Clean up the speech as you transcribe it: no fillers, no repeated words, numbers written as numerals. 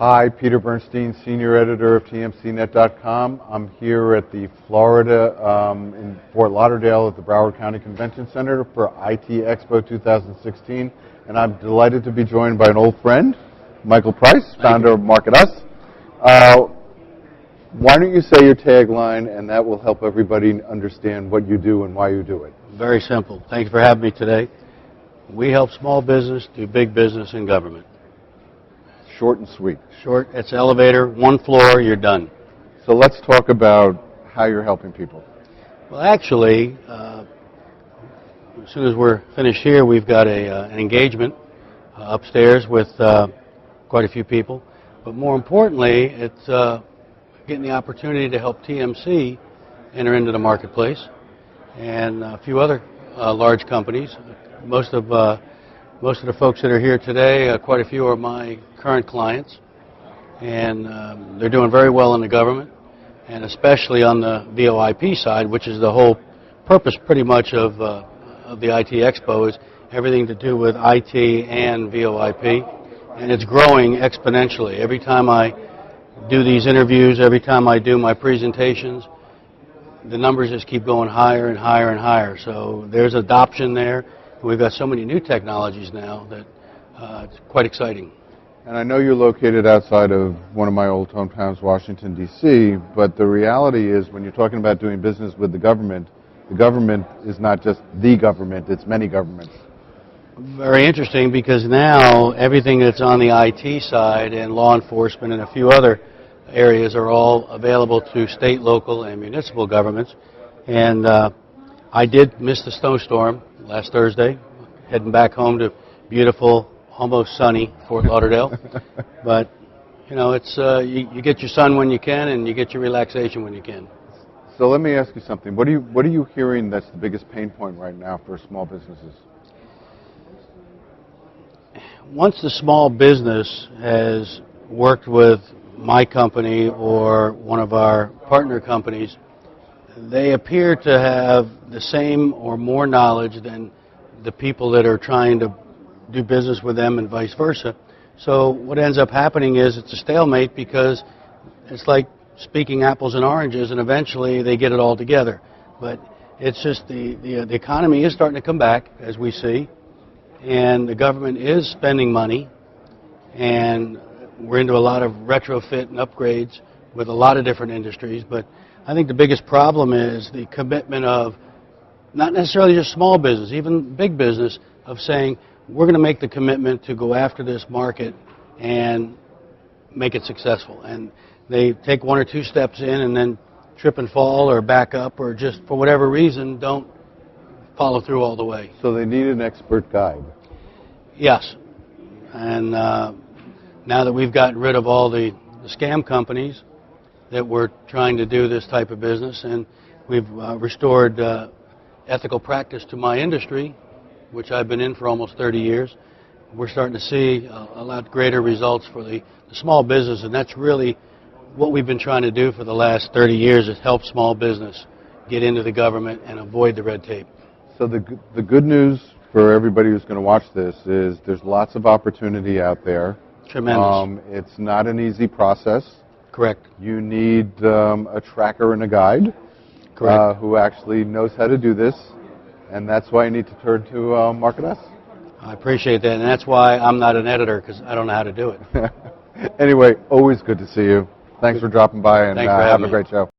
Hi, Peter Bernstein, Senior Editor of TMCnet.com. I'm here at the Florida, in Fort Lauderdale at the Broward County Convention Center for IT Expo 2016, and I'm delighted to be joined by an old friend, Michael Price, founder of MarketUS. Why don't you say your tagline, and that will help everybody understand what you do and why you do it. Very simple. Thanks for having me today. We help small business do big business in government. Short and sweet. Short, it's elevator, one floor, you're done. So let's talk about how you're helping people. Well, actually, as soon as we're finished here, we've got an engagement upstairs with quite a few people. But more importantly, it's getting the opportunity to help TMC enter into the marketplace and a few other large companies. Most of the folks that are here today, quite a few are my current clients, and they're doing very well in the government, and especially on the VoIP side, which is the whole purpose pretty much of the IT Expo, is everything to do with IT and VoIP, and it's growing exponentially. Every time I do these interviews, every time I do my presentations, the numbers just keep going higher and higher and higher. So there's adoption there. We've got so many new technologies now that it's quite exciting. And I know you're located outside of one of my old hometowns, Washington, D.C., but the reality is when you're talking about doing business with the government is not just the government, it's many governments. Very interesting, because now everything that's on the IT side and law enforcement and a few other areas are all available to state, local, and municipal governments. And I did miss the snowstorm last Thursday, heading back home to beautiful, almost sunny Fort Lauderdale. But, you know, it's you get your sun when you can, and you get your relaxation when you can. So let me ask you something. What are you hearing that's the biggest pain point right now for small businesses? Once the small business has worked with my company or one of our partner companies, they appear to have the same or more knowledge than the people that are trying to do business with them, and vice versa. So what ends up happening is it's a stalemate, because it's like speaking apples and oranges, and eventually they get it all together. But it's just the economy is starting to come back, as we see, and the government is spending money, and we're into a lot of retrofit and upgrades with a lot of different industries. But I think the biggest problem is the commitment of not necessarily just small business, even big business, of saying we're going to make the commitment to go after this market and make it successful. And they take one or two steps in and then trip and fall or back up, or just for whatever reason don't follow through all the way. So they need an expert guide. Yes. And now that we've gotten rid of all the scam companies that were trying to do this type of business, and we've restored ethical practice to my industry, which I've been in for almost 30 years, we're starting to see a lot greater results for the small business, and that's really what we've been trying to do for the last 30 years, is help small business get into the government and avoid the red tape. So the good news for everybody who's going to watch this is there's lots of opportunity out there. Tremendous. It's not an easy process. Correct. You need a tracker and a guide. Correct. Who actually knows how to do this, and that's why you need to turn to MarketUS. I appreciate that, and that's why I'm not an editor, because I don't know how to do it. Anyway, always good to see you. Thanks for dropping by, and Thanks for have having a me. great show.